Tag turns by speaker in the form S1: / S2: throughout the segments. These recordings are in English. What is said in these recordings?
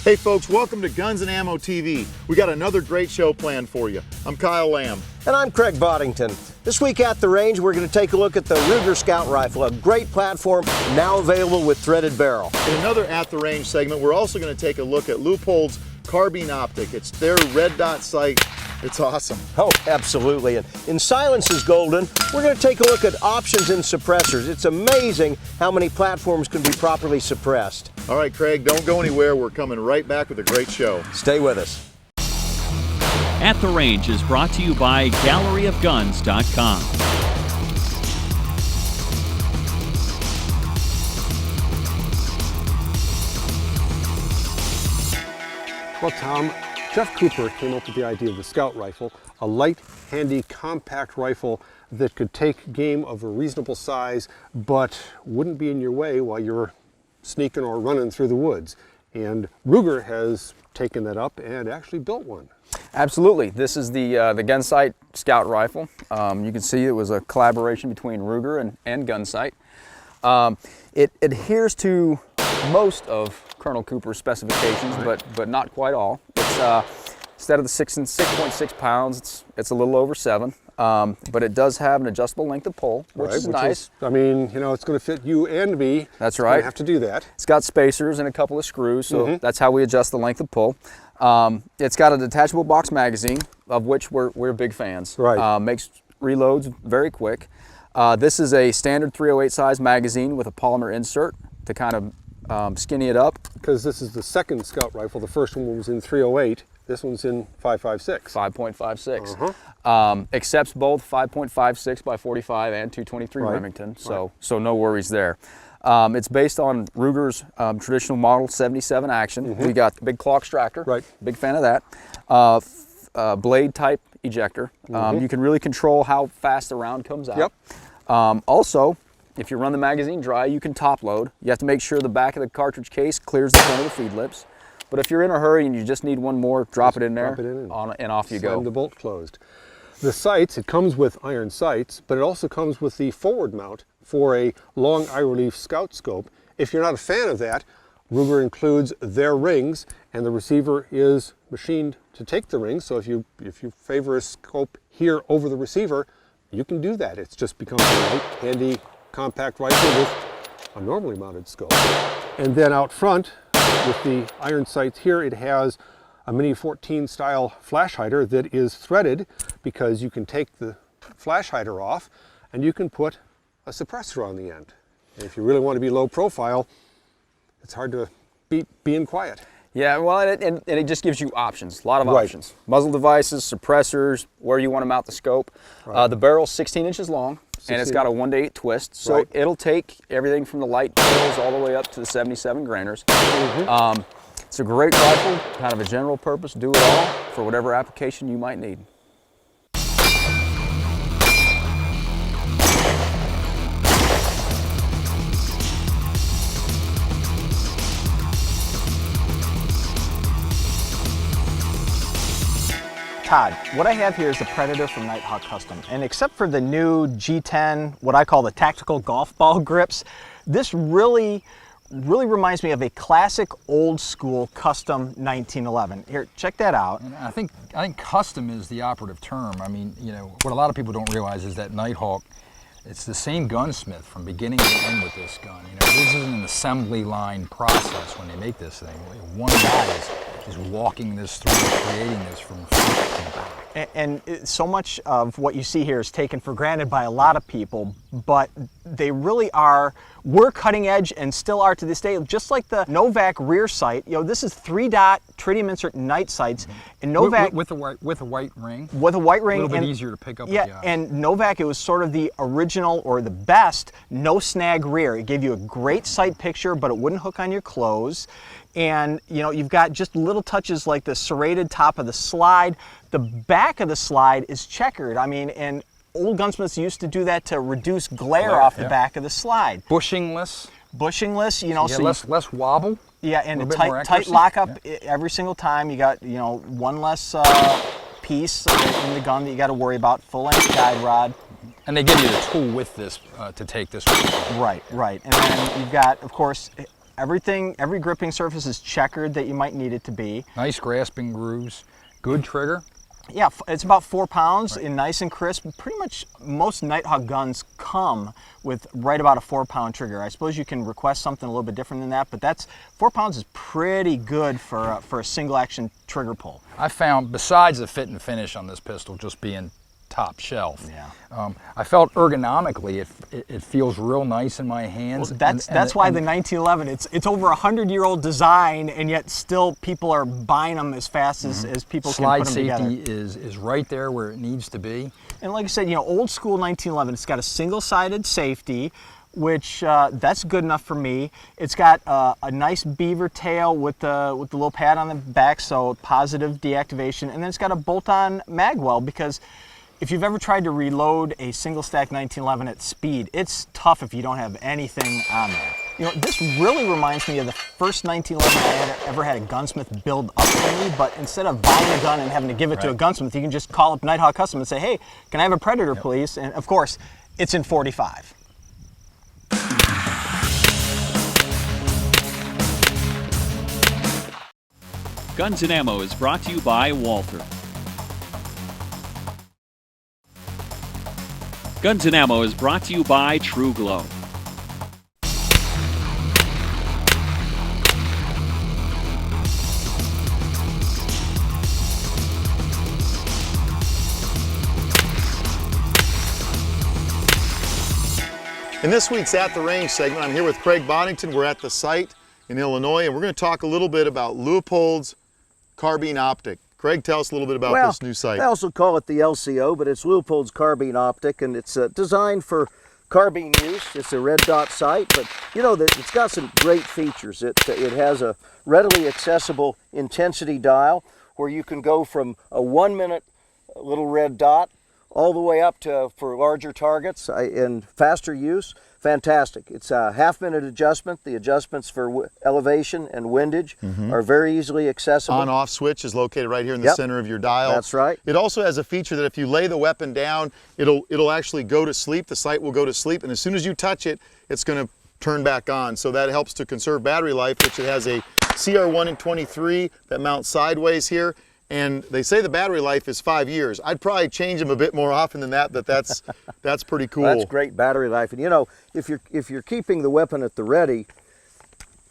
S1: Hey folks, welcome to Guns and Ammo TV. We got another great show planned for you. I'm Kyle Lamb.
S2: And I'm Craig Boddington. This week at the range, we're going to take a look at the Ruger Scout Rifle, a great platform now available with threaded barrel.
S1: In another At the Range segment, we're also going to take a look at Leupold's Carbine Optic. It's their red dot sight. It's awesome.
S2: Oh, absolutely. And in Silence is Golden, we're going to take a look at options and suppressors. It's amazing how many platforms can be properly suppressed.
S1: All right, Craig, don't go anywhere. We're coming right back with a great show.
S2: Stay with us.
S3: At the Range is brought to you by GalleryofGuns.com.
S4: Well, Tom, Jeff Cooper came up with the idea of the Scout Rifle, a light, handy, compact rifle that could take game of a reasonable size, but wouldn't be in your way while you're sneaking or running through the woods. And Ruger has taken that up and actually built one.
S5: Absolutely. This is the Gunsight Scout Rifle. You can see it was a collaboration between Ruger and Gunsight. It adheres to most of Colonel Cooper's specifications, but not quite all. It's instead of the 6.6 pounds, it's a little over 7. But it does have an adjustable length of pull, which is nice.
S4: I mean, you know, it's going to fit you and me.
S5: That's right.
S4: You have to do that.
S5: It's got spacers and a couple of screws, so that's how we adjust the length of pull. It's got a detachable box magazine, of which we're big fans.
S4: Right.
S5: Makes reloads very quick. This is a standard 308 size magazine with a polymer insert to kind of skinny it up.
S4: Because this is the second Scout Rifle. The first one was in 308. This one's in 5.56.
S5: 5.56. Accepts both 5.56 by 45 and 223 Remington, so no worries there. It's based on Ruger's traditional model 77 action. We got the big claw extractor, big fan of that. Blade type ejector. You can really control how fast the round comes out. Also, if you run the magazine dry, you can top load. You have to make sure the back of the cartridge case clears the front of the feed lips. But if you're in a hurry and you just need one more, drop it in there, and off you go.
S4: Slam the bolt closed. The sights, it comes with iron sights, but it also comes with the forward mount for a long eye relief scout scope. If you're not a fan of that, Ruger includes their rings, and the receiver is machined to take the rings. So if you favor a scope here over the receiver, you can do that. It's just becomes a light, handy, compact rifle with a normally mounted scope. And then out front, with the iron sights here, it has a Mini 14 style flash hider that is threaded, because you can take the flash hider off and you can put a suppressor on the end. And if you really want to be low profile, it's hard to beat being quiet.
S5: Yeah, well, and it just gives you options, a lot of options. Muzzle devices, suppressors, where you want to mount the scope. The barrel's 16 inches long, and it's got a 1-to-8 twist, so it'll take everything from the light barrels all the way up to the 77 grainers. It's a great rifle, kind of a general purpose, do it all for whatever application you might need.
S6: Todd, what I have here is the Predator from Nighthawk Custom, and except for the new G10, what I call the tactical golf ball grips, this really reminds me of a classic old school custom 1911. Here, check that out.
S7: And I think custom is the operative term. I mean, you know, what a lot of people don't realize is that Nighthawk, it's the same gunsmith from beginning to end with this gun. You know, this isn't an assembly line process when they make this thing. One guy is walking this through, creating this from front to back.
S6: And so much of what you see here is taken for granted by a lot of people, but they really were cutting edge and still are to this day. Just like the Novak rear sight, you know, this is 3-dot tritium insert night sights, and Novak
S7: with a white ring.
S6: With a white ring,
S7: a little bit easier to pick up.
S6: Yeah,
S7: with the eye.
S6: And Novak, it was sort of the original or the best no snag rear. It gave you a great sight picture, but it wouldn't hook on your clothes. And you know, you've got just little touches like the serrated top of the slide. The back of the slide is checkered. I mean, and old gunsmiths used to do that to reduce glare off the back of the slide.
S7: Bushingless,
S6: you know,
S7: so less wobble.
S6: Yeah, and a tight lockup every single time. You got, you know, one less piece in the gun that you got to worry about. Full-length guide rod.
S7: And they give you the tool with this to take this one.
S6: Right. And then you've got, of course, every gripping surface is checkered that you might need it to be.
S7: Nice grasping grooves, good trigger.
S6: Yeah, it's about 4 pounds and nice and crisp. Pretty much most Nighthawk guns come with right about a 4-pound trigger. I suppose you can request something a little bit different than that, but 4 pounds is pretty good for a single action trigger pull.
S7: I found, besides the fit and finish on this pistol just being top shelf, I felt ergonomically it feels real nice in my hands.
S6: Well, that's why the 1911, it's over 100-year-old design, and yet still people are buying them as fast as people can put them together.
S7: Slide safety is right there where it needs to be.
S6: And like I said, old school 1911, it's got a single-sided safety, which that's good enough for me. It's got a nice beaver tail with the little pad on the back, so positive deactivation, and then it's got a bolt-on mag well, because if you've ever tried to reload a single stack 1911 at speed, it's tough if you don't have anything on there. This really reminds me of the first 1911 I ever had a gunsmith build up for me, but instead of buying a gun and having to give it to a gunsmith, you can just call up Nighthawk Custom and say, hey, can I have a Predator, please? And of course, it's in 45.
S3: Guns and Ammo is brought to you by Walther. Guns and Ammo is brought to you by True Glow.
S1: In this week's At the Range segment, I'm here with Craig Boddington. We're at the site in Illinois, and we're going to talk a little bit about Leupold's Carbine Optic. Craig, tell us a little bit about this new sight.
S2: I also call it the LCO, but it's Leupold's Carbine Optic, and it's designed for carbine use. It's a red dot sight, but it's got some great features. It has a readily accessible intensity dial where you can go from a 1-minute little red dot all the way up to for larger targets and faster use. Fantastic. It's a half-minute adjustment. The adjustments for elevation and windage are very easily accessible.
S1: On-off switch is located right here in the center of your dial.
S2: That's right.
S1: It also has a feature that if you lay the weapon down, it'll actually go to sleep. The sight will go to sleep, and as soon as you touch it, it's going to turn back on. So that helps to conserve battery life, which it has a CR1 that mounts sideways here. And they say the battery life is 5 years. I'd probably change them a bit more often than that, but that's pretty cool.
S2: That's great battery life. And if you're keeping the weapon at the ready,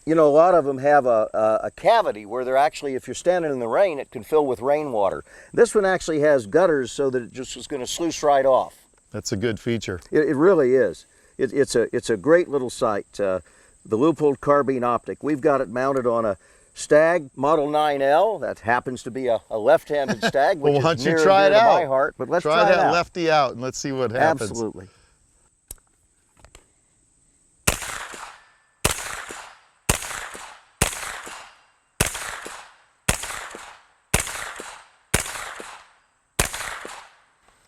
S2: a lot of them have a cavity where they're actually, if you're standing in the rain, it can fill with rainwater. This one actually has gutters so that it just is going to sluice right off.
S1: That's a good feature.
S2: It really is. It's a great little sight. The Leupold Carbine Optic. We've got it mounted on a Stag Model 9L. That happens to be a left-handed Stag, which
S1: well,
S2: is near and dear to my heart. But let's try
S1: that
S2: it out.
S1: lefty out and let's see what happens.
S2: Absolutely.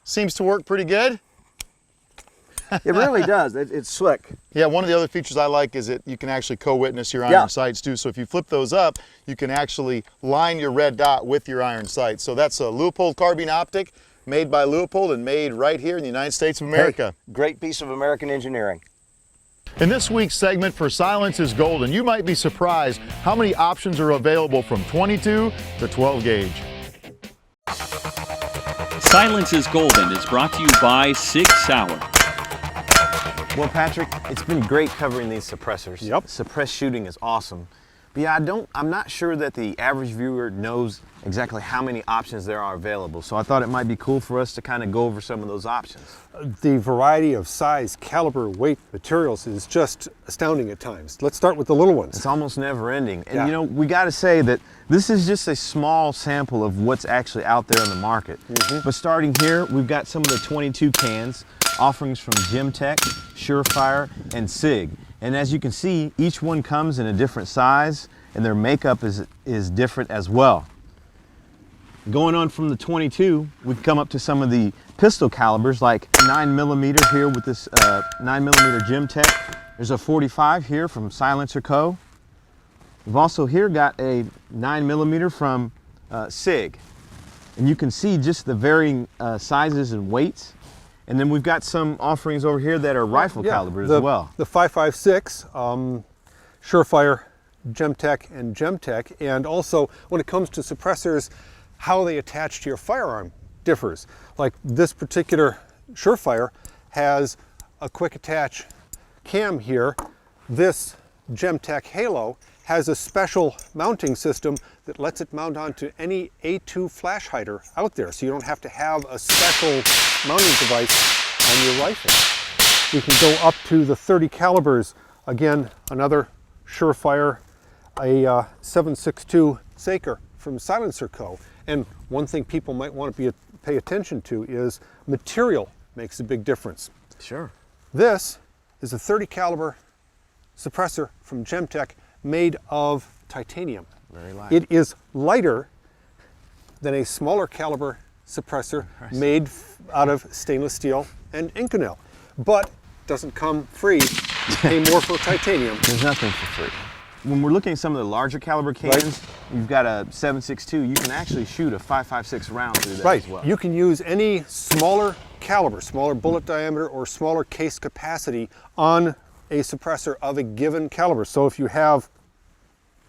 S1: Seems to work pretty good.
S2: It really does. It's slick.
S1: Yeah, one of the other features I like is that you can actually co-witness your iron sights too. So if you flip those up, you can actually line your red dot with your iron sights. So that's a Leupold Carbine Optic, made by Leupold and made right here in the United States of America.
S2: Hey, great piece of American engineering.
S1: In this week's segment for Silence is Golden, you might be surprised how many options are available from 22 to 12 gauge.
S3: Silence is Golden is brought to you by Sig Sauer.
S8: Well, Patrick, it's been great covering these suppressors.
S4: Yep.
S8: Suppressed shooting is awesome. But yeah, I'm not sure that the average viewer knows exactly how many options there are available. So I thought it might be cool for us to kind of go over some of those options.
S4: The variety of size, caliber, weight, materials is just astounding at times. Let's start with the little ones.
S8: It's almost never ending. And we got to say that this is just a small sample of what's actually out there in the market. But starting here, we've got some of the 22 cans, offerings from Gemtech, Surefire, and Sig. And as you can see, each one comes in a different size, and their makeup is different as well. Going on from the 22, we come up to some of the pistol calibers, like 9mm here with this 9mm Gemtech. There's a 45 here from Silencer Co. We've also here got a 9mm from Sig. And you can see just the varying sizes and weights. And then we've got some offerings over here that are rifle calibers as well.
S4: The 5.56 Surefire Gemtech and Gemtech, and also when it comes to suppressors, how they attach to your firearm differs. Like this particular Surefire has a quick attach cam here. This Gemtech Halo has a special mounting system that lets it mount onto any A2 flash hider out there, so you don't have to have a special mounting device on your rifle. We can go up to the 30 calibers. Again, another Surefire, a 7.62 Saker from Silencer Co. And one thing people might want to pay attention to is material makes a big difference.
S8: Sure.
S4: This is a 30 caliber suppressor from Gemtech made of titanium.
S8: Very light.
S4: It is lighter than a smaller caliber suppressor made out of stainless steel and Inconel, but doesn't come free. You pay more for titanium.
S8: There's nothing for free. When we're looking at some of the larger caliber cans, you've got a 7.62, you can actually shoot a 5.56 round through that as well.
S4: You can use any smaller caliber, smaller bullet diameter or smaller case capacity on a suppressor of a given caliber. So if you have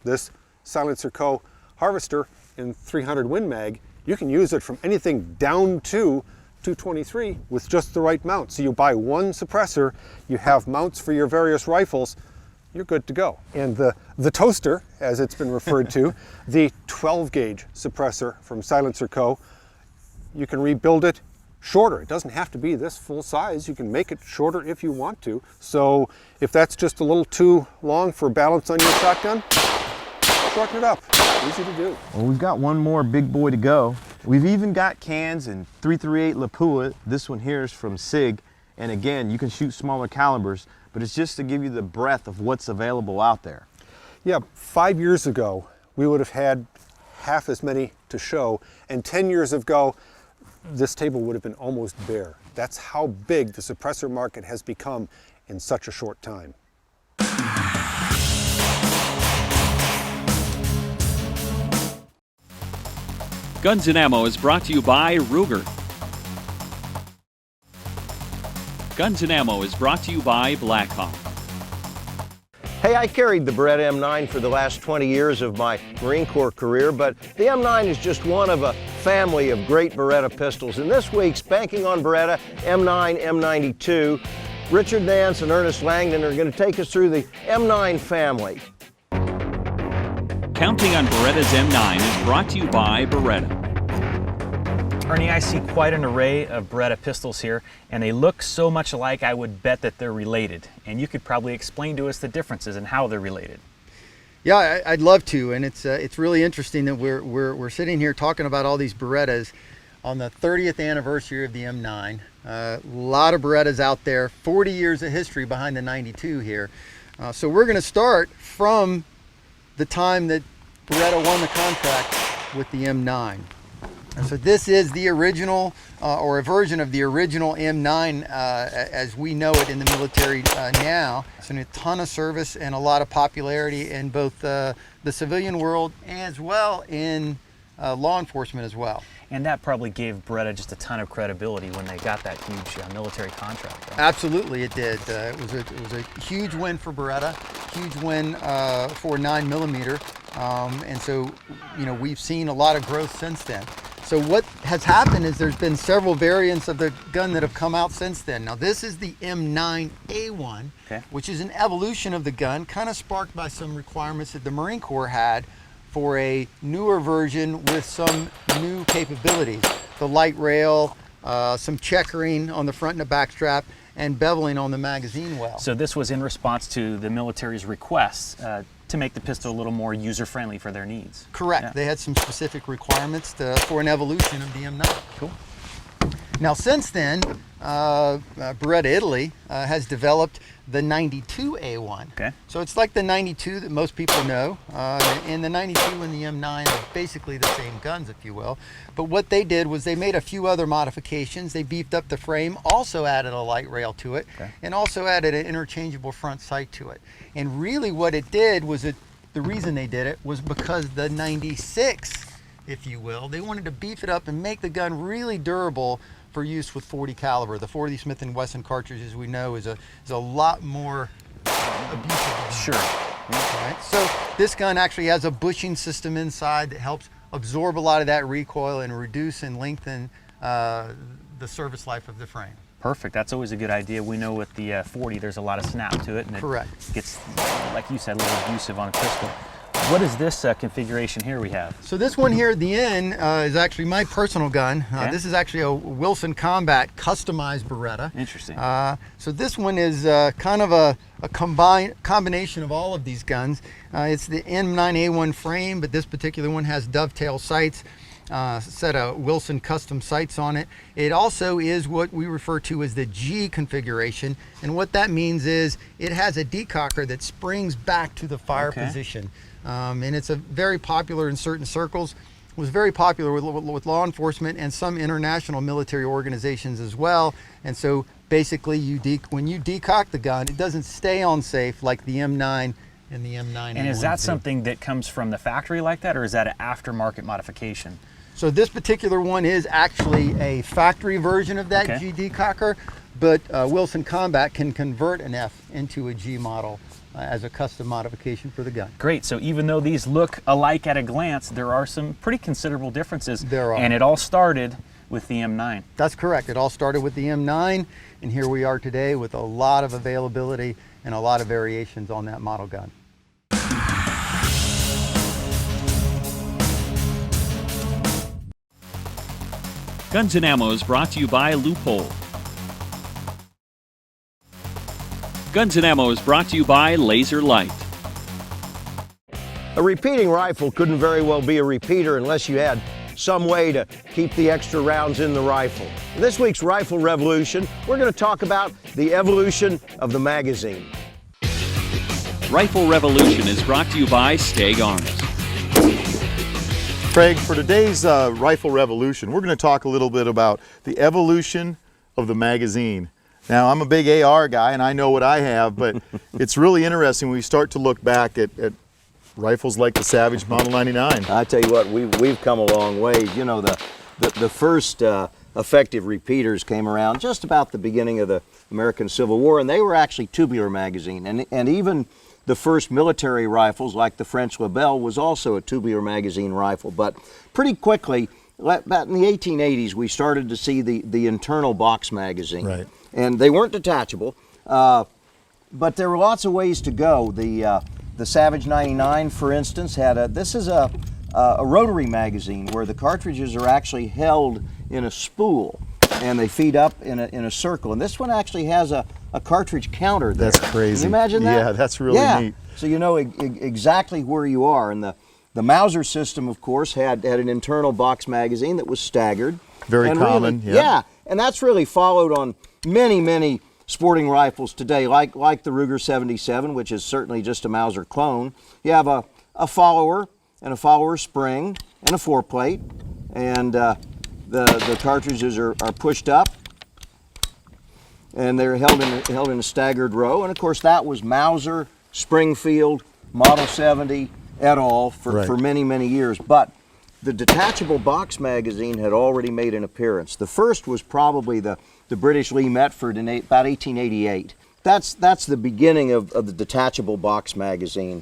S4: this Silencer Co. Harvester in 300 Win Mag, you can use it from anything down to 223 with just the right mount. So you buy one suppressor, you have mounts for your various rifles, you're good to go. And the toaster, as it's been referred to, the 12 gauge suppressor from Silencer Co., you can rebuild it shorter. It doesn't have to be this full size. You can make it shorter if you want to. So if that's just a little too long for balance on your shotgun, shorten it up. Easy to do.
S8: Well, we've got one more big boy to go. We've even got cans in 338 Lapua. This one here is from SIG. And again, you can shoot smaller calibers, but it's just to give you the breadth of what's available out there.
S4: Yeah, 5 years ago, we would have had half as many to show, and 10 years ago, this table would have been almost bare. That's how big the suppressor market has become in such a short time.
S3: Guns and Ammo is brought to you by Ruger. Guns and Ammo is brought to you by Blackhawk.
S2: Hey, I carried the Beretta M9 for the last 20 years of my Marine Corps career, but the M9 is just one of a family of great Beretta pistols. And this week's Banking on Beretta M9 M92, Richard Nance and Ernest Langdon are going to take us through the M9 family.
S3: Counting on Beretta's M9 is brought to you by Beretta.
S6: Ernie, I see quite an array of Beretta pistols here, and they look so much alike I would bet that they're related. And you could probably explain to us the differences and how they're related.
S9: Yeah, I'd love to, and it's really interesting that we're sitting here talking about all these Berettas on the 30th anniversary of the M9. A lot of Berettas out there, 40 years of history behind the 92 here. So we're going to start from the time that Beretta won the contract with the M9. And so this is the original, or a version of the original M9 as we know it in the military now. It's in a ton of service and a lot of popularity in both the civilian world as well in law enforcement as well.
S6: And that probably gave Beretta just a ton of credibility when they got that huge military contract. Right?
S9: Absolutely, it did. It was a huge win for Beretta, huge win for 9mm, and so we've seen a lot of growth since then. So what has happened is there's been several variants of the gun that have come out since then. Now this is the M9A1, okay, which is an evolution of the gun, kind of sparked by some requirements that the Marine Corps had for a newer version with some new capabilities. The light rail, some checkering on the front and the back strap, and beveling on the magazine well.
S6: So this was in response to the military's requests to make the pistol a little more user-friendly for their needs.
S9: Correct.
S6: Yeah.
S9: They had some specific requirements for an evolution of the M9.
S6: Cool.
S9: Now since then, Beretta Italy has developed the 92A1.
S6: Okay.
S9: So it's like the 92 that most people know, and the 92 and the M9 are basically the same guns, if you will. But what they did was they made a few other modifications. They beefed up the frame, also added a light rail to it, okay, and also added an interchangeable front sight to it. And really what it did was, the reason they did it was because the 96, if you will, they wanted to beef it up and make the gun really durable for use with 40 caliber. The 40 Smith & Wesson cartridge, as we know, is a lot more abusive.
S6: Sure.
S9: Right? So this gun actually has a bushing system inside that helps absorb a lot of that recoil and reduce and lengthen the service life of the frame.
S10: Perfect. That's always a good idea. We know with the 40, there's a lot of snap to it, and
S9: Correct.
S10: it gets, like you said, a little abusive on a pistol. What is this configuration here we have?
S9: So this one here at the end is actually my personal gun.
S10: Okay.
S9: This is actually a Wilson Combat customized Beretta.
S10: Interesting.
S9: So this one is kind of a combination of all of these guns. It's the M9A1 frame, but this particular one has dovetail sights, set of Wilson custom sights on it. It also is what we refer to as the G configuration, and what that means is it has a decocker that springs back to the fire position. And it's very popular in certain circles. It was very popular with law enforcement and some international military organizations as well. And so basically when you decock the gun, it doesn't stay on safe like the M9 and the M9.
S10: And is that something that comes from the factory like that, or is that an aftermarket modification?
S9: So this particular one is actually a factory version of that G decocker, but Wilson Combat can convert an F into a G model as a custom modification for the gun.
S10: Great. So even though these look alike at a glance, there are some pretty considerable differences.
S9: There are.
S10: And it all started with the M9.
S9: That's correct. It all started with the M9, and here we are today with a lot of availability and a lot of variations on that model gun.
S3: Guns and Ammo is brought to you by Loophole. Guns and Ammo is brought to you by Laser Light.
S2: A repeating rifle couldn't very well be a repeater unless you had some way to keep the extra rounds in the rifle. In this week's Rifle Revolution, we're going to talk about the evolution of the magazine.
S3: Rifle Revolution is brought to you by Stag Arms.
S1: Craig, for today's Rifle Revolution, we're going to talk a little bit about the evolution of the magazine. Now, I'm a big AR guy, and I know what I have, but it's really interesting when we start to look back at rifles like the Savage Model 99.
S2: I tell you what, we've come a long way. You know, the first effective repeaters came around just about the beginning of the American Civil War, and they were actually tubular magazine. And even the first military rifles, like the French Lebel, was also a tubular magazine rifle. But pretty quickly, about in the 1880s, we started to see the internal box magazine.
S1: Right.
S2: And they weren't detachable, but there were lots of ways to go. The Savage 99, for instance, this is a rotary magazine where the cartridges are actually held in a spool and they feed up in a circle. And this one actually has a cartridge counter there.
S1: That's crazy.
S2: Can you imagine that?
S1: Yeah, that's really neat.
S2: So you know exactly where you are. And the Mauser system, of course, had an internal box magazine that was staggered.
S1: Very
S2: and
S1: common.
S2: Really, yeah, and that's really followed on many sporting rifles today, like the Ruger 77, which is certainly just a Mauser clone. You have a follower and a follower spring and a foreplate, and the cartridges are pushed up, and they're held in a staggered row. And of course, that was Mauser, Springfield, Model 70 et al. For many years. But the detachable box magazine had already made an appearance. The first was probably the British Lee Metford in about 1888. That's the beginning of the detachable box magazine.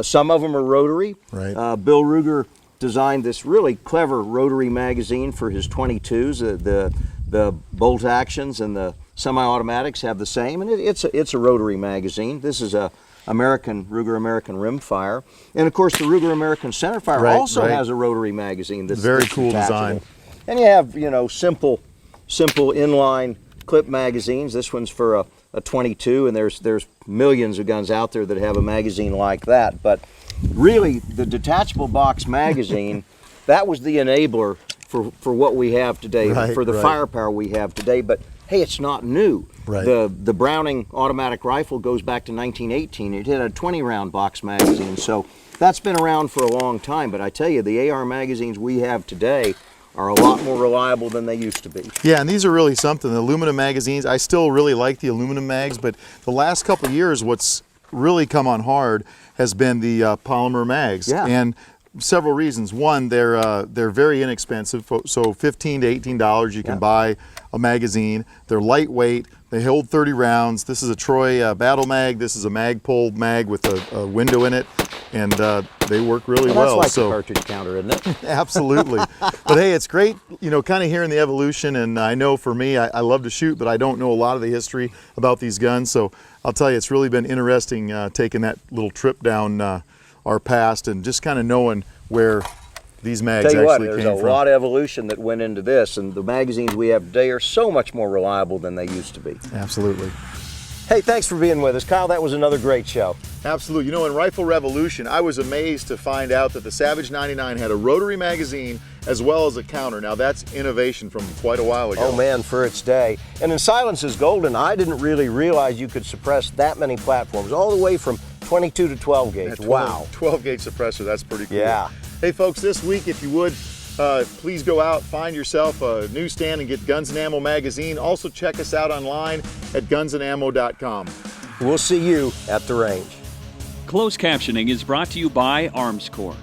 S2: Some of them are rotary.
S1: Right.
S2: Bill Ruger designed this really clever rotary magazine for his 22s. The bolt actions and the semi-automatics have the same, and it's a rotary magazine. This is a Ruger American rimfire, and of course the Ruger American centerfire also has a rotary magazine. That's
S1: very cool
S2: detachable.
S1: design.
S2: And you have simple inline clip magazines. This one's for a 22, and there's millions of guns out there that have a magazine like that. But really, the detachable box magazine, that was the enabler for what we have today, for the firepower we have today. But hey, it's not new.
S1: Right.
S2: The Browning automatic rifle goes back to 1918. It had a 20-round box magazine, so that's been around for a long time. But I tell you, the AR magazines we have today are a lot more reliable than they used to be.
S1: Yeah, and these are really something. The aluminum magazines, I still really like the aluminum mags, but the last couple of years, what's really come on hard has been the polymer mags.
S2: Yeah.
S1: And several reasons. One, they're very inexpensive, so $15 to $18 you can buy a magazine. They're lightweight, They hold 30 rounds. This is a Troy Battle Mag. This is a Magpul mag with a window in it, and they work really well.
S2: That's like a cartridge counter, isn't it?
S1: Absolutely. But hey, it's great, you know, kind of hearing the evolution. And I know for me, I love to shoot, but I don't know a lot of the history about these guns. So I'll tell you, it's really been interesting taking that little trip down our past and just kind of knowing where these mags
S2: Tell you what,
S1: actually
S2: there's
S1: came
S2: a
S1: from.
S2: lot of evolution that went into this, and the magazines we have today are so much more reliable than they used to be.
S1: Absolutely.
S2: Hey, thanks for being with us, Kyle. That was another great show.
S1: Absolutely. You know, in Rifle Revolution, I was amazed to find out that the Savage 99 had a rotary magazine as well as a counter. Now, that's innovation from quite a while ago.
S2: Oh man, for its day. And in Silence is Golden, I didn't really realize you could suppress that many platforms, all the way from 22 to 12 gauge. Wow.
S1: 12 gauge suppressor, that's pretty cool.
S2: Yeah.
S1: Hey folks, this week, if you would, please go out, find yourself a newsstand and get Guns and Ammo magazine. Also check us out online at gunsandammo.com.
S2: We'll see you at the range.
S3: Closed captioning is brought to you by Arms Corps.